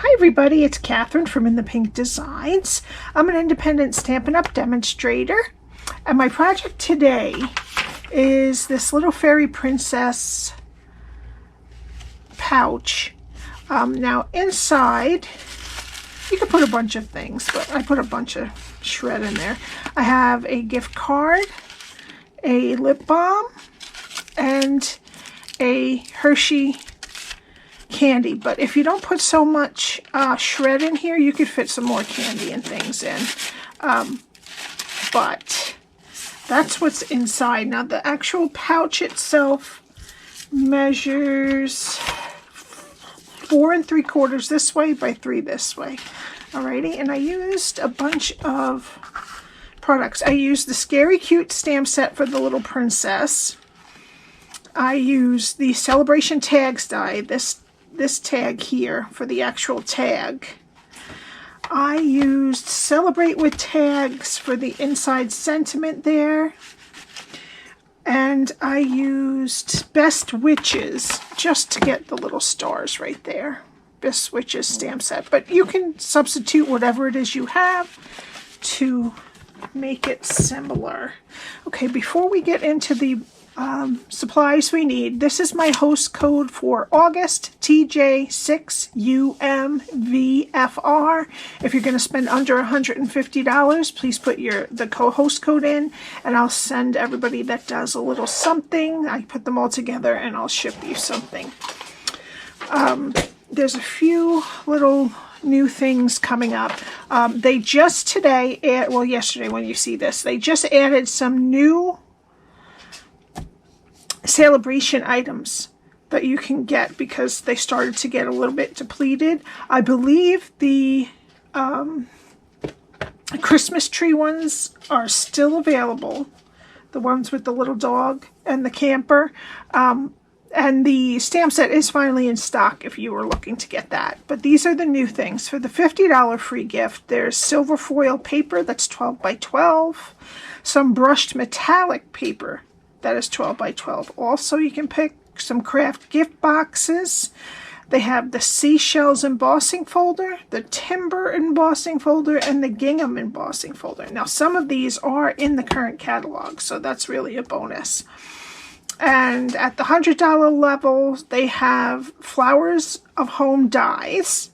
Hi everybody, it's Catherine from In the Pink Designs. I'm an independent Stampin' Up! Demonstrator, and my project today is this little fairy princess pouch. Now inside, you can put a bunch of things, but I put a bunch of shred in there. I have a gift card, a lip balm, and a Hershey candy. But if you don't put so much shred in here, you could fit some more candy and things in. But that's what's inside. Now the actual pouch itself measures 4 3/4 this way by 3 this way. Alrighty, and I used a bunch of products. I used the Scary Cute stamp set for the little princess. I used the Celebration Tags die, this tag here for the actual tag. I used Celebrate with Tags for the inside sentiment there. And I used Best Witches just to get the little stars right there. Best Witches stamp set. But you can substitute whatever it is you have to make it similar. Okay, before we get into the supplies we need, this is my host code for August, TJ6UMVFR. If you're going to spend under $150, please put the host code in, and I'll send everybody that does a little something. I put them all together and I'll ship you something. There's a few little new things coming up. They just today, well yesterday when you see this, they just added some new celebration items that you can get because they started to get a little bit depleted. I believe the Christmas tree ones are still available, the ones with the little dog and the camper, and the stamp set is finally in stock if you were looking to get that. But these are the new things. For the $50 free gift, there's silver foil paper that's 12 by 12, some brushed metallic paper that is 12 by 12. Also, you can pick some craft gift boxes. They have the seashells embossing folder, the timber embossing folder, and the gingham embossing folder. Now, some of these are in the current catalog, so that's really a bonus. And at the $100 level, they have Flowers of Home dies,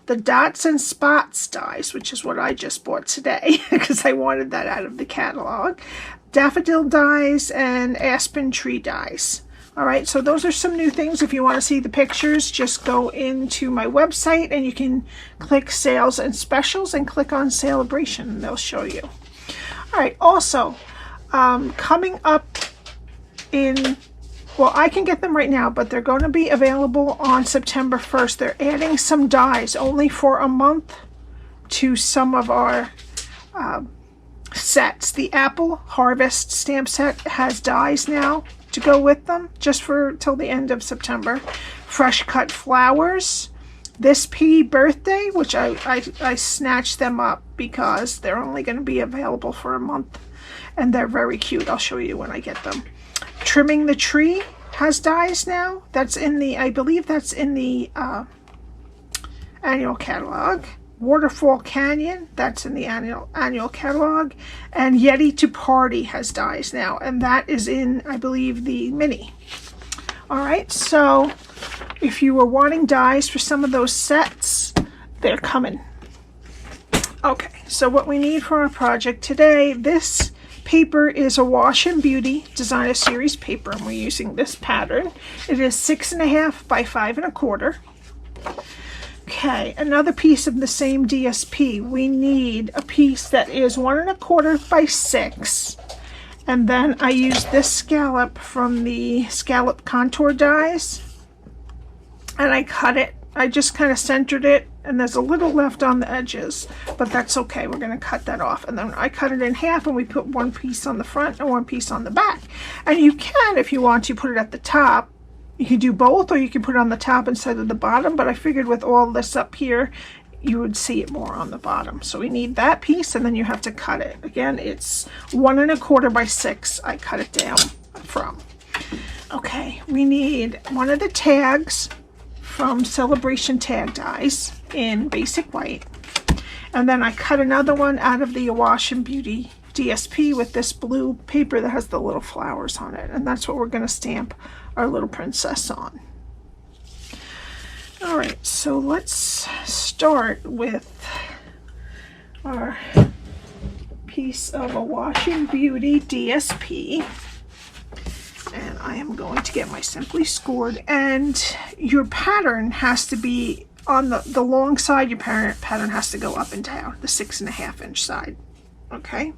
the Dots and Spots dies, which is what I just bought today because I wanted that out of the catalog, Daffodil dies, and Aspen Tree dies. Alright, so those are some new things. If you want to see the pictures, just go into my website and you can click Sales and Specials and click on Celebration and they'll show you. Alright, also, coming up in, well, I can get them right now, but they're going to be available on September 1st. They're adding some dies only for a month to some of our sets. The Apple Harvest stamp set has dies now to go with them, just for till the end of September. Fresh Cut Flowers, This P Birthday, which I snatched them up because they're only going to be available for a month, and they're very cute. I'll show you when I get them. Trimming the Tree has dies now. That's in the, I believe that's in the annual catalog. Waterfall Canyon, that's in the annual catalog. And Yeti to Party has dies now, and that is in, I believe, the mini. Alright, so if you were wanting dies for some of those sets, they're coming. Okay, so what we need for our project today, this paper is Awash and Beauty Designer Series paper, and we're using this pattern. It is 6.5 by 5 1/4. Okay, another piece of the same DSP. We need a piece that is 1 1/4 by 6. And then I used this scallop from the Scalloped Contour dies. And I cut it. I just kind of centered it. And there's a little left on the edges. But that's okay. We're going to cut that off. And then I cut it in half and we put one piece on the front and one piece on the back. And you can, if you want to, put it at the top. You can do both, or you can put it on the top instead of the bottom, but I figured with all this up here, you would see it more on the bottom. So we need that piece, and then you have to cut it. Again, it's 1 1/4 by 6. I cut it down from. Okay, we need one of the tags from Celebration Tag Dies in Basic White. And then I cut another one out of the Awash and Beauty DSP with this blue paper that has the little flowers on it. And that's what we're going to stamp our little princess on. Alright, so let's start with our piece of Awash and Beauty DSP. And I am going to get my Simply Scored. And your pattern has to be on the long side. Your pattern has to go up and down, the 6.5 inch side. Okay,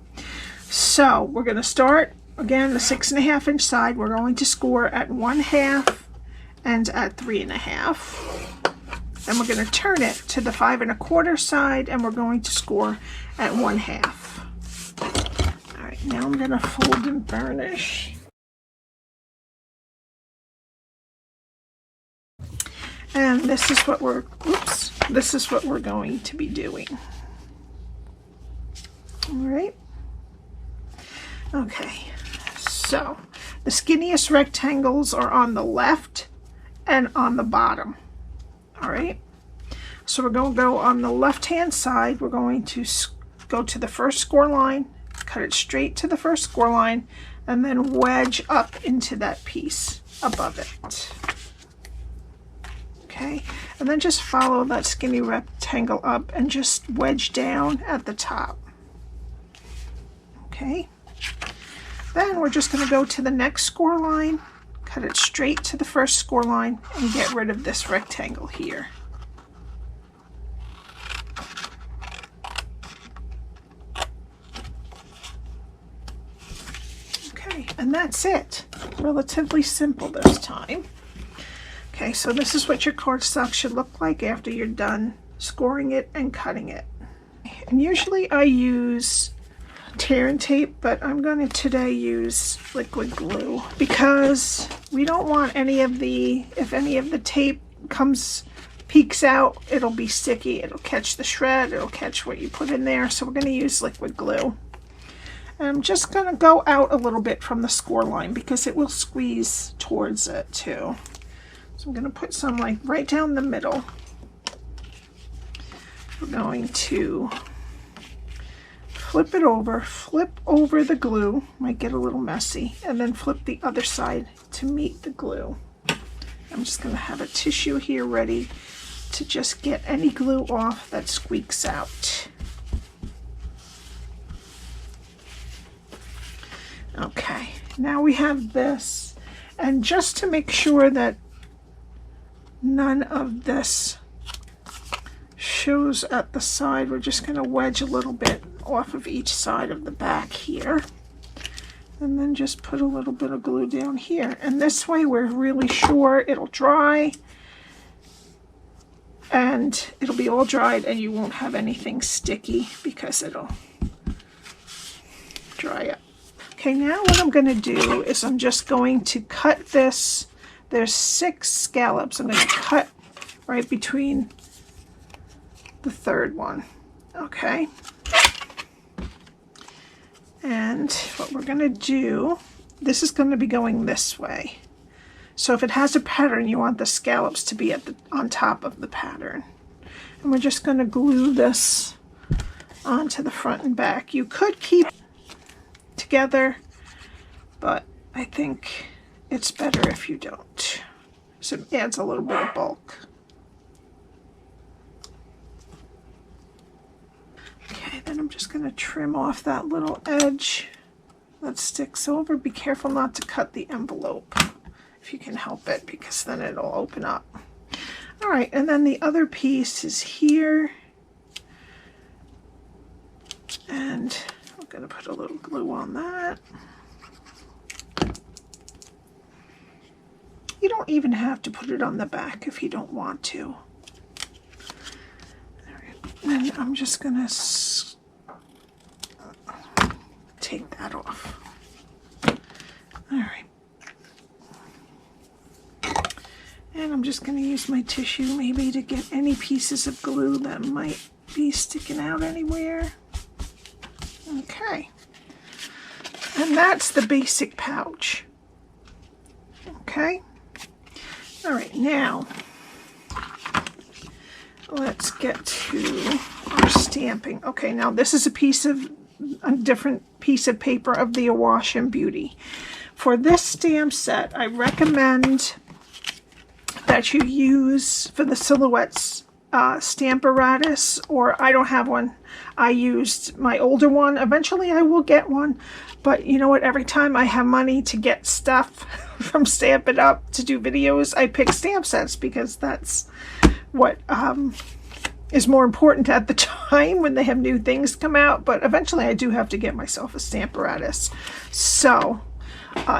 so we're going to start again the 6.5 inch side. We're going to score at 1/2 and at 3.5. Then we're going to turn it to the 5 1/4 side, and we're going to score at 1/2. All right, now I'm going to fold and burnish. And this is what we're going to be doing. All right. Okay. So the skinniest rectangles are on the left and on the bottom. All right. So we're going to go on the left-hand side. We're going to go to the first score line, cut it straight to the first score line, and then wedge up into that piece above it. Okay, and then just follow that skinny rectangle up and just wedge down at the top. Okay, then we're just going to go to the next score line, cut it straight to the first score line, and get rid of this rectangle here. Okay, and that's it. Relatively simple this time. Okay, so this is what your cardstock should look like after you're done scoring it and cutting it. And usually I use tear and tape, but I'm going to today use liquid glue because we don't want any of the, if any of the tape peeks out, it'll be sticky, it'll catch the shred, it'll catch what you put in there. So we're going to use liquid glue. And I'm just going to go out a little bit from the score line because it will squeeze towards it too. So I'm going to put some like right down the middle. We're going to flip over the glue, might get a little messy, and then flip the other side to meet the glue. I'm just going to have a tissue here ready to just get any glue off that squeaks out. Okay, now we have this, and just to make sure that none of this shows at the side, we're just going to wedge a little bit off of each side of the back here, and then just put a little bit of glue down here, and this way we're really sure it'll dry and it'll be all dried and you won't have anything sticky because it'll dry up. Okay, now what I'm going to do is I'm just going to cut this. There's 6 scallops. I'm going to cut right between the third one. Okay. And what we're going to do, this is going to be going this way. So if it has a pattern, you want the scallops to be on top of the pattern. And we're just going to glue this onto the front and back. You could keep it together, but I think it's better if you don't. So it adds a little bit of bulk. Okay, then I'm just going to trim off that little edge that sticks over. Be careful not to cut the envelope if you can help it, because then it'll open up. All right, and then the other piece is here. And I'm going to put a little glue on that. You don't even have to put it on the back if you don't want to. All right. And I'm just going to take that off. All right. And I'm just going to use my tissue maybe to get any pieces of glue that might be sticking out anywhere. Okay. And that's the basic pouch. Okay. All right, now let's get to our stamping. Okay, now this is a different piece of paper of the Awash and Beauty. For this stamp set, I recommend that you use, for the silhouettes, Stamparatus, or I don't have one. I used my older one. Eventually I will get one, but you know what? Every time I have money to get stuff from Stampin' Up to do videos, I pick stamp sets because that's what is more important at the time when they have new things come out. But eventually I do have to get myself a Stamparatus. So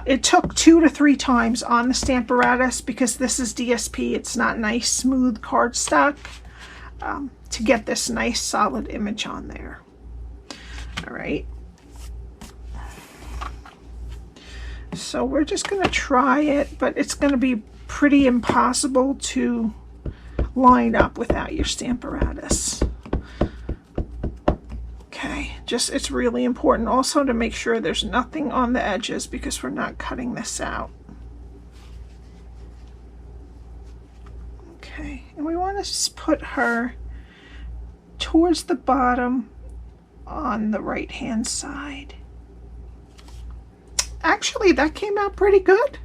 it took 2 to 3 times on the Stamparatus, because this is DSP. It's not nice, smooth cardstock, to get this nice solid image on there. All right. So we're just going to try it, but it's going to be pretty impossible to line up without your Stamparatus. Okay, just it's really important also to make sure there's nothing on the edges, because we're not cutting this out. Okay, and we want to just put her towards the bottom on the right hand side. Actually, that came out pretty good.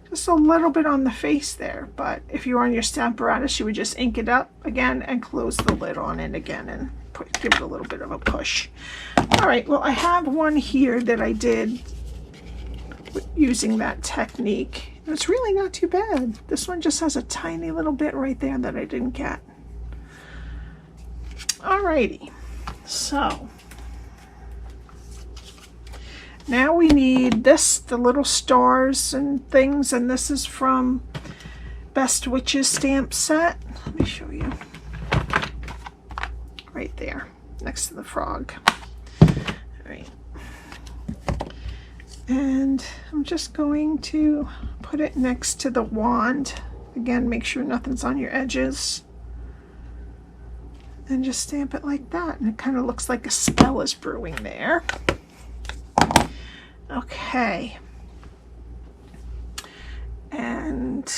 Just a little bit on the face there, but if you were on your Stamparatus, you would just ink it up again and close the lid on it again and give it a little bit of a push. All right, well, I have one here that I did using that technique. And it's really not too bad. This one just has a tiny little bit right there that I didn't get. All righty, so now we need this, the little stars and things, and this is from Best Witches stamp set. Let me show you. Right there, next to the frog. All right. And I'm just going to put it next to the wand. Again, make sure nothing's on your edges. And just stamp it like that. And it kind of looks like a spell is brewing there. Okay. And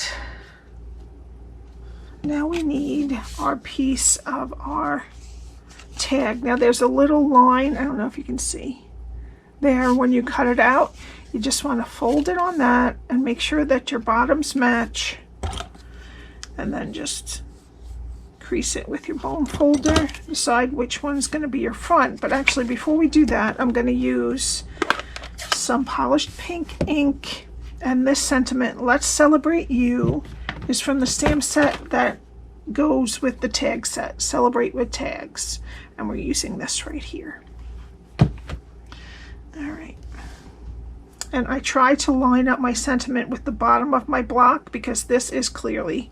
now we need our piece of our tag. Now there's a little line, I don't know if you can see there, when you cut it out, you just want to fold it on that and make sure that your bottoms match, and then just crease it with your bone folder, decide which one's going to be your front. But actually, before we do that, I'm going to use some polished pink ink, and this sentiment, "Let's Celebrate You," is from the stamp set that goes with the tag set, Celebrate with Tags, and we're using this right here. All right, and I try to line up my sentiment with the bottom of my block because this is clearly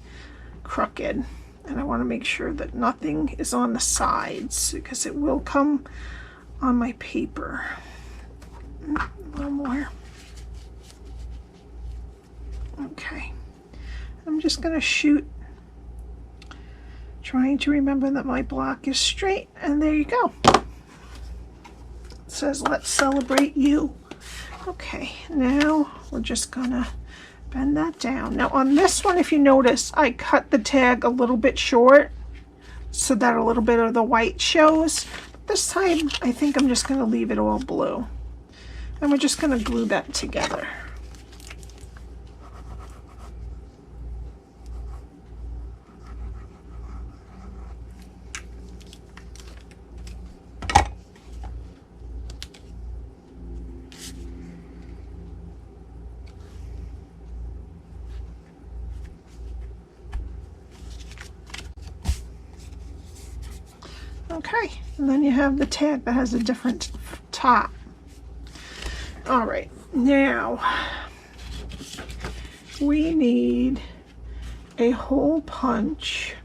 crooked, and I want to make sure that nothing is on the sides because it will come on my paper. A little more. Okay, I'm just going to shoot, trying to remember that my block is straight, and there you go. It says, "Let's Celebrate You." Okay, now we're just gonna bend that down. Now on this one, if you notice, I cut the tag a little bit short so that a little bit of the white shows. But this time, I think I'm just gonna leave it all blue. And we're just gonna glue that together. Okay, and then you have the tag that has a different top. All right, now we need a hole punch,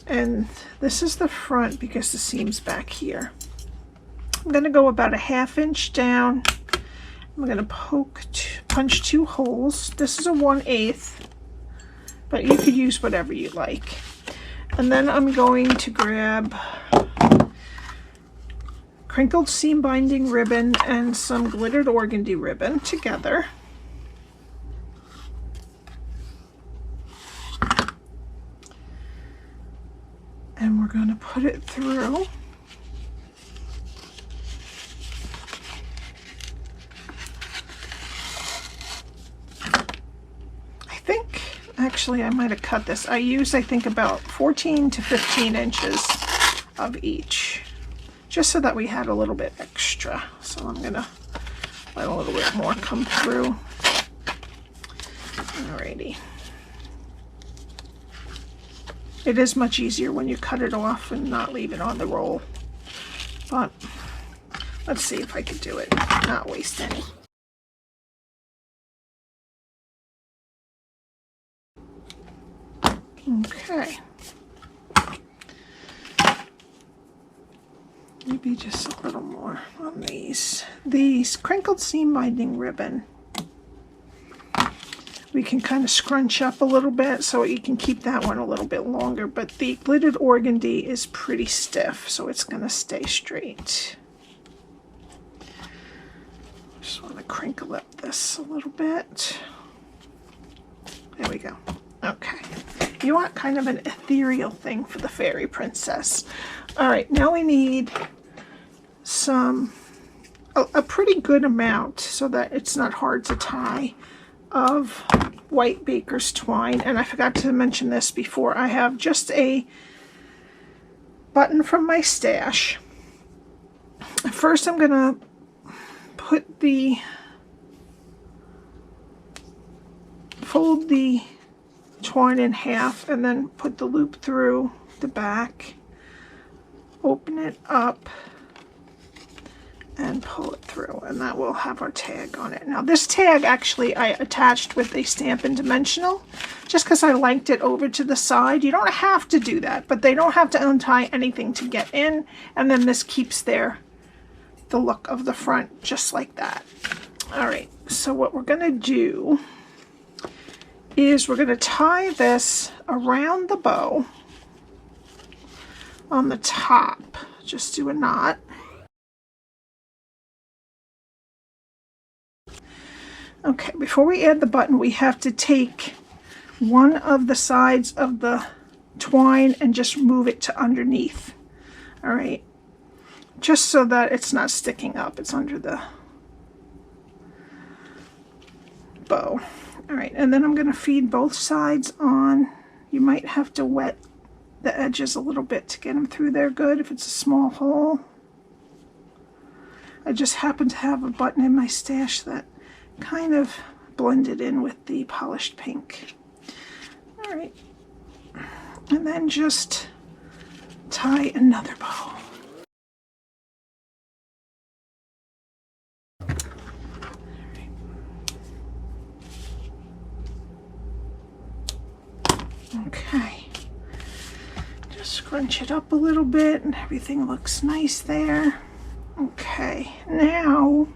and this is the front because the seam's back here. I'm going to go about a 1/2 inch down. I'm going to punch 2 holes. This is a 1/8, but you could use whatever you like. And then I'm going to grab crinkled seam binding ribbon and some glittered organdy ribbon together. And we're going to put it through. Actually, I might have cut this. I use, I think, about 14 to 15 inches of each, just so that we had a little bit extra. So I'm gonna let a little bit more come through. Alrighty. It is much easier when you cut it off and not leave it on the roll. But let's see if I can do it, not waste any. Okay, maybe just a little more on these. These crinkled seam binding ribbon, we can kind of scrunch up a little bit so you can keep that one a little bit longer, but the glittered organdy is pretty stiff, so it's going to stay straight. Just want to crinkle up this a little bit. There we go. Okay. You want kind of an ethereal thing for the fairy princess. All right, now we need a pretty good amount so that it's not hard to tie of white baker's twine. And I forgot to mention this before. I have just a button from my stash. First, I'm gonna fold the twine in half and then put the loop through the back, open it up and pull it through, and that will have our tag on it. Now this tag actually I attached with a Stampin' Dimensional just because I liked it over to the side. You don't have to do that, but they don't have to untie anything to get in, and then this keeps the look of the front just like that. All right, so what we're gonna do is we're going to tie this around the bow on the top. Just do a knot. Okay, before we add the button, we have to take one of the sides of the twine and just move it to underneath. All right, just so that it's not sticking up. It's under the bow. All right, and then I'm going to feed both sides on. You might have to wet the edges a little bit to get them through there good if it's a small hole. I just happen to have a button in my stash that kind of blended in with the polished pink. All right, and then just tie another bow. Okay, just scrunch it up a little bit and everything looks nice there. Okay, now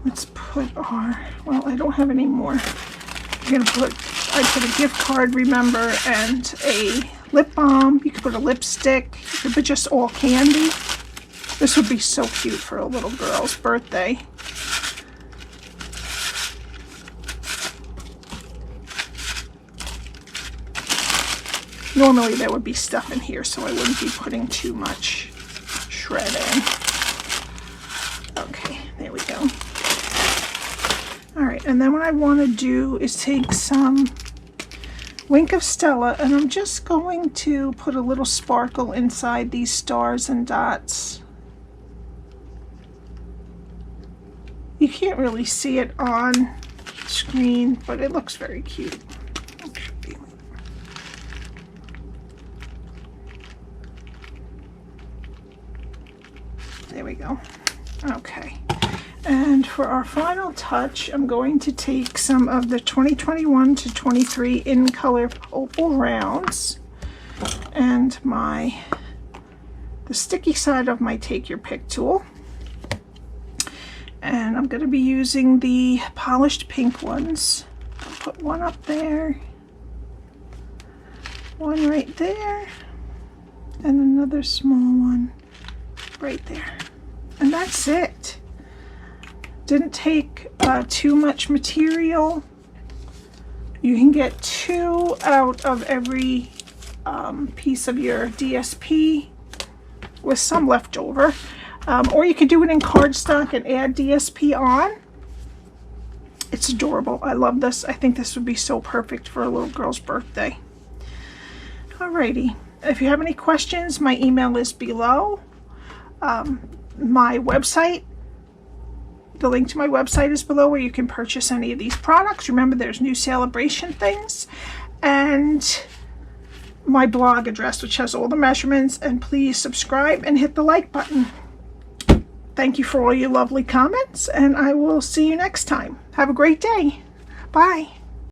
let's put our, well, I don't have any more. I put a gift card, remember, and a lip balm. You could put a lipstick. You could put just all candy. This would be so cute for a little girl's birthday. Normally there would be stuff in here, so I wouldn't be putting too much shred in. Okay, there we go. All right, and then what I want to do is take some Wink of Stella, and I'm just going to put a little sparkle inside these stars and dots. You can't really see it on screen, but it looks very cute. There we go. Okay, and for our final touch, I'm going to take some of the 2021 to 23 in color opal rounds and the sticky side of my Take Your Pick tool, and I'm going to be using the polished pink ones. I'll put one up there, one right there, and another small one right there. And that's it. Didn't take too much material. You can get 2 out of every piece of your DSP with some left over. Or you could do it in cardstock and add DSP on. It's adorable. I love this. I think this would be so perfect for a little girl's birthday. Alrighty. If you have any questions, my email is below. My website, the link to my website is below, where you can purchase any of these products. Remember, there's new celebration things. And my blog address, which has all the measurements. And please subscribe and hit the like button. Thank you for all your lovely comments, and I will see you next time. Have a great day. Bye.